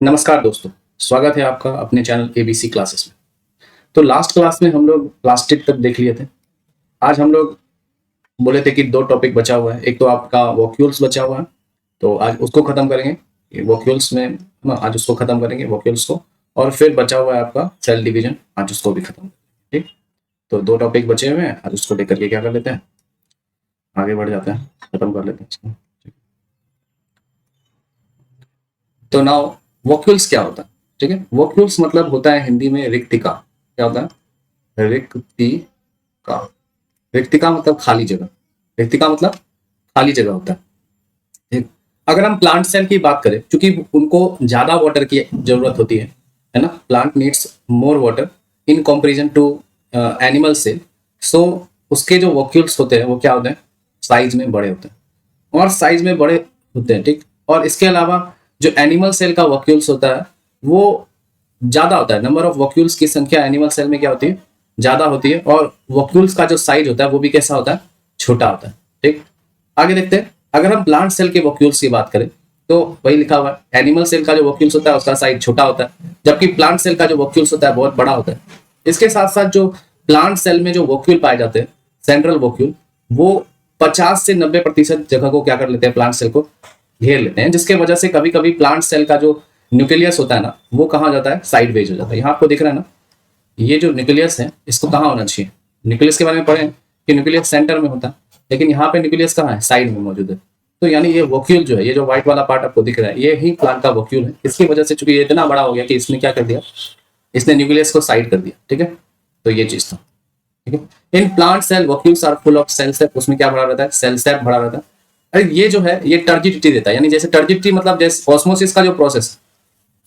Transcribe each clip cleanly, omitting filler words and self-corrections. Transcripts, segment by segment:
नमस्कार दोस्तों, स्वागत है आपका अपने चैनल एबीसी क्लासेस में। तो लास्ट क्लास में हम लोग प्लास्टिक तक देख लिए थे। आज हम लोग बोले थे कि दो टॉपिक बचा हुआ है। एक तो आपका वॉक्यूल्स बचा हुआ है, तो आज उसको खत्म करेंगे। ये वॉक्यूल्स में आज उसको खत्म करेंगे वॉक्यूल्स को, और फिर बचा हुआ है आपका सेल डिवीजन, आज उसको भी खत्म करेंगे। ठीक, तो दो टॉपिक बचे हुए हैं, आज उसको लेकर के क्या कर लेते हैं, आगे बढ़ जाते हैं, खत्म कर लेते हैं इसको। तो नाउ वॉक्यूल्स क्या होता है? ठीक है, वॉक्यूल्स मतलब होता है हिंदी में रिक्तिका। क्या होता है? रिक्तिका। रिक्तिका मतलब खाली जगह। रिक्तिका मतलब खाली जगह होता है। ठीक, अगर हम प्लांट सेल की बात करें, क्योंकि उनको ज्यादा वाटर की जरूरत होती है ना, plant needs more water in comparison to animal cell. So उसके जो वॉक्यूल्स होते हैं वो क्या होते हैं, साइज में बड़े होते हैं, और साइज में बड़े होते हैं। ठीक, और इसके अलावा जो एनिमल सेल का वॉक्यूल्स होता है वो ज्यादा होता है। नंबर ऑफ वॉक्यूल्स की संख्या एनिमल सेल में क्या होती है, ज्यादा होती है, और वॉक्यूल्स का जो साइज होता है वो भी कैसा होता है, छोटा होता है। ठीक, आगे देखते हैं। अगर हम प्लांट सेल के वॉक्यूल्स की बात करें तो वही लिखा हुआ है, एनिमल सेल का जो वॉक्यूल्स होता है उसका साइज छोटा होता है, जबकि प्लांट सेल का जो वॉक्यूल्स होता है बहुत बड़ा होता है। इसके साथ साथ जो प्लांट सेल में जो वॉक्यूल पाए जाते हैं, सेंट्रल वॉक्यूल, वो 50 से 90% जगह को क्या कर लेते हैं, प्लांट सेल को घेर लेते हैं, जिसके वजह से कभी कभी प्लांट सेल का जो न्यूक्लियस होता है ना, वो कहाँ जाता है, साइडवेज हो जाता है। यहाँ आपको दिख रहा है ना, ये जो न्यूक्लियस है इसको कहाँ होना चाहिए, न्यूक्लियस के बारे में पढ़े कि न्यूक्लियस सेंटर में होता है, लेकिन यहाँ पे न्यूक्लियस कहाँ है, साइड में मौजूद है। तो यानी ये वॉक्यूल जो है, ये जो व्हाइट वाला पार्ट आपको दिख रहा है, ये ही प्लांट का वॉक्यूल है। इसकी वजह से चूंकि ये इतना बड़ा हो गया कि इसने क्या कर दिया, इसने न्यूक्लियस को साइड कर दिया। ठीक है, तो ये चीज था। ठीक है, in plant cell vacuoles are full of cell sap. उसमें क्या भरा रहता है, सेल सेप भरा रहता है। अरे ये जो है ये टर्जिडिटी देता है, यानी जैसे टर्जिडिटी मतलब जैसे ऑस्मोसिस का जो प्रोसेस,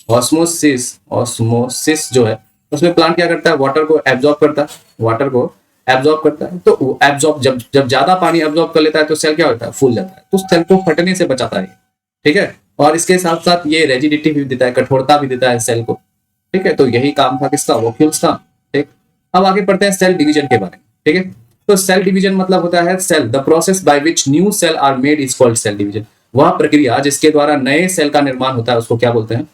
ऑस्मोसिस जो है उसमें प्लांट क्या करता है, वाटर को एब्जॉर्ब करता है, वाटर को एब्जॉर्ब करता है। तो एब्जॉर्ब जब जब ज्यादा पानी एब्जॉर्ब कर लेता है तो सेल क्या होता है, फूल जाता है, तो सेल को फटने से बचाता है। ठीक है, और इसके साथ साथ ये रेजिडिटी भी देता है, कठोरता भी देता है सेल को। ठीक है, तो यही काम था किसका, वॉक्यूल्स का। ठीक, अब आगे पढ़ते हैं सेल डिवीजन के बारे में। ठीक है, तो सेल डिवीजन मतलब होता है cell, the process by which new cell are made is called cell division. वह प्रक्रिया जिसके द्वारा नए सेल का निर्माण होता है उसको क्या बोलते हैं,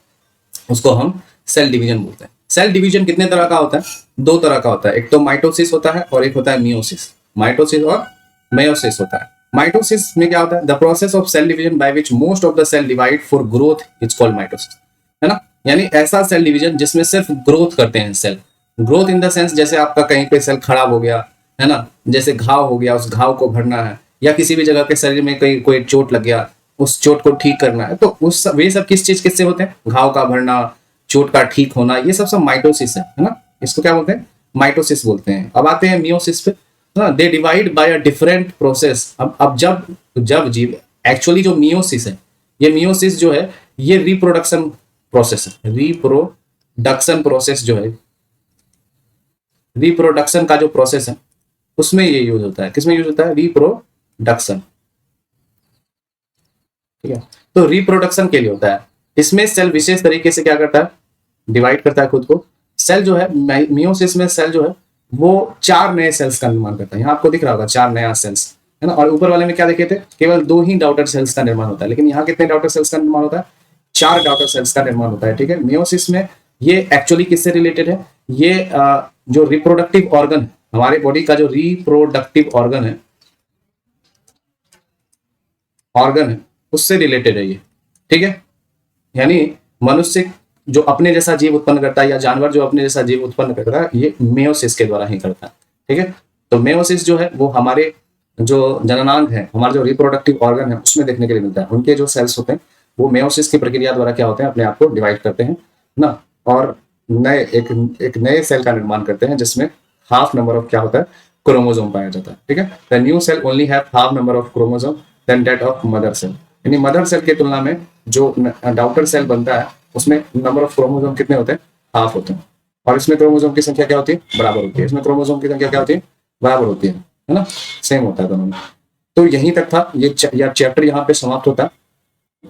उसको हम सेल डिवीजन बोलते हैं। सेल डिवीजन कितने तरह का होता है, दो तरह का होता है। एक तो माइटोसिस होता है और एक होता है मियोसिस। माइटोसिस और मेयोसिस होता है। माइटोसिस में क्या होता है, the process of cell division by which most of the cell divide for growth is called mitosis, है ना। यानी ऐसा सेल डिवीजन जिसमें सिर्फ ग्रोथ करते हैं cell. Growth in the sense जैसे आपका कहीं पे सेल खराब हो गया है ना, जैसे घाव हो गया, उस घाव को भरना है, या किसी भी जगह के शरीर में कहीं कोई चोट लग गया, उस चोट को ठीक करना है, तो उस वे सब किस चीज किससे होते हैं, घाव का भरना, चोट का ठीक होना, ये सब माइटोसिस है ना। इसको क्या बोलते हैं, माइटोसिस बोलते हैं। अब आते हैं मियोसिस पे ना, they divide by a different process. अब जब जब जीव एक्चुअली जो मियोसिस है, ये मियोसिस जो है ये रिप्रोडक्शन प्रोसेस है। रिप्रोडक्शन प्रोसेस जो है, रिप्रोडक्शन का जो प्रोसेस है उसमें ये यूज होता है। किसमें यूज होता है, रिप्रोडक्शन। ठीक है, तो रिप्रोडक्शन के लिए होता है। इसमें सेल विशेष तरीके से क्या करता है, डिवाइड करता है खुद को। सेल जो है मियोसिस में सेल जो है वो 4 नए सेल्स का निर्माण करता है। यहाँ आपको दिख रहा होगा 4 नया सेल्स, है ना। और ऊपर वाले में क्या देखे थे, केवल 2 ही डॉटर सेल्स का निर्माण होता है, लेकिन यहाँ कितने डॉटर सेल्स का निर्माण होता है, 4 डॉटर सेल्स का निर्माण होता है। ठीक है, मियोसिस में ये एक्चुअली किससे रिलेटेड है, ये जो रिप्रोडक्टिव ऑर्गन है, हमारे बॉडी का जो रिप्रोडक्टिव ऑर्गन है उससे रिलेटेड है ये। ठीक है, यानी मनुष्य जो अपने जैसा जीव उत्पन्न करता है, या जानवर जो अपने जैसा जीव उत्पन्न करता है, ये मेयोसिस के द्वारा ही करता है। ठीक है, तो मेयोसिस जो है वो हमारे जो जननांग है, हमारा जो रिप्रोडक्टिव ऑर्गन है उसमें देखने के लिए मिलता है। उनके जो सेल्स होते हैं वो मेयोसिस की प्रक्रिया द्वारा क्या होते हैं, अपने आप को डिवाइड करते हैं ना, और नए एक नए सेल का निर्माण करते हैं, जिसमें हाफ नंबर ऑफ क्या होता है, क्रोमोसोम पाया जाता है। ठीक है, the new cell only have half number of chromosome then that of mother cell. यानी मदर सेल की तुलना में जो डॉटर सेल बनता है उसमें नंबर ऑफ क्रोमोसोम कितने होते हैं, हाफ होते हैं। और इसमें क्रोमोसोम की संख्या क्या होती है, बराबर होती है। इसमें क्रोमोसोम की संख्या क्या होती है, बराबर होती है ना, सेम होता है दोनों में। तो यहीं तक था, ये चैप्टर यहाँ पे समाप्त होता है।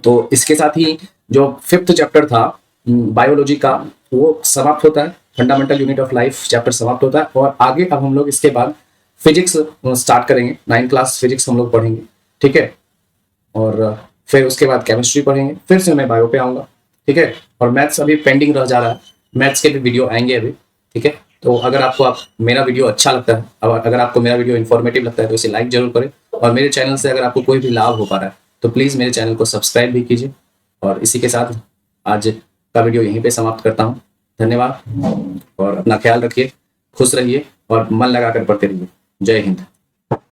तो इसके साथ ही जो 5th चैप्टर था बायोलॉजी का वो समाप्त होता है। Fundamental unit of life chapter समाप्त होता है, और आगे अब हम लोग इसके बाद फिजिक्स स्टार्ट करेंगे। 9th क्लास फिजिक्स हम लोग पढ़ेंगे। ठीक है, और फिर उसके बाद केमिस्ट्री पढ़ेंगे, फिर से मैं बायो पे आऊंगा। ठीक है। और मैथ्स अभी पेंडिंग रह जा रहा है, मैथ्स के भी वीडियो आएंगे अभी, ठीक है। तो अगर आपको मेरा वीडियो अच्छा लगता है, और अगर आपको मेरा वीडियो इन्फॉर्मेटिव लगता है तो इसे लाइक जरूर करें, और मेरे चैनल से अगर आपको कोई भी लाभ हो पा रहा है तो प्लीज़ मेरे चैनल को सब्सक्राइब भी कीजिए। और इसी के साथ आज का वीडियो यहीं पे समाप्त करता हूँ। धन्यवाद, और अपना ख्याल रखिए, खुश रहिए और मन लगाकर पढ़ते रहिए। जय हिंद।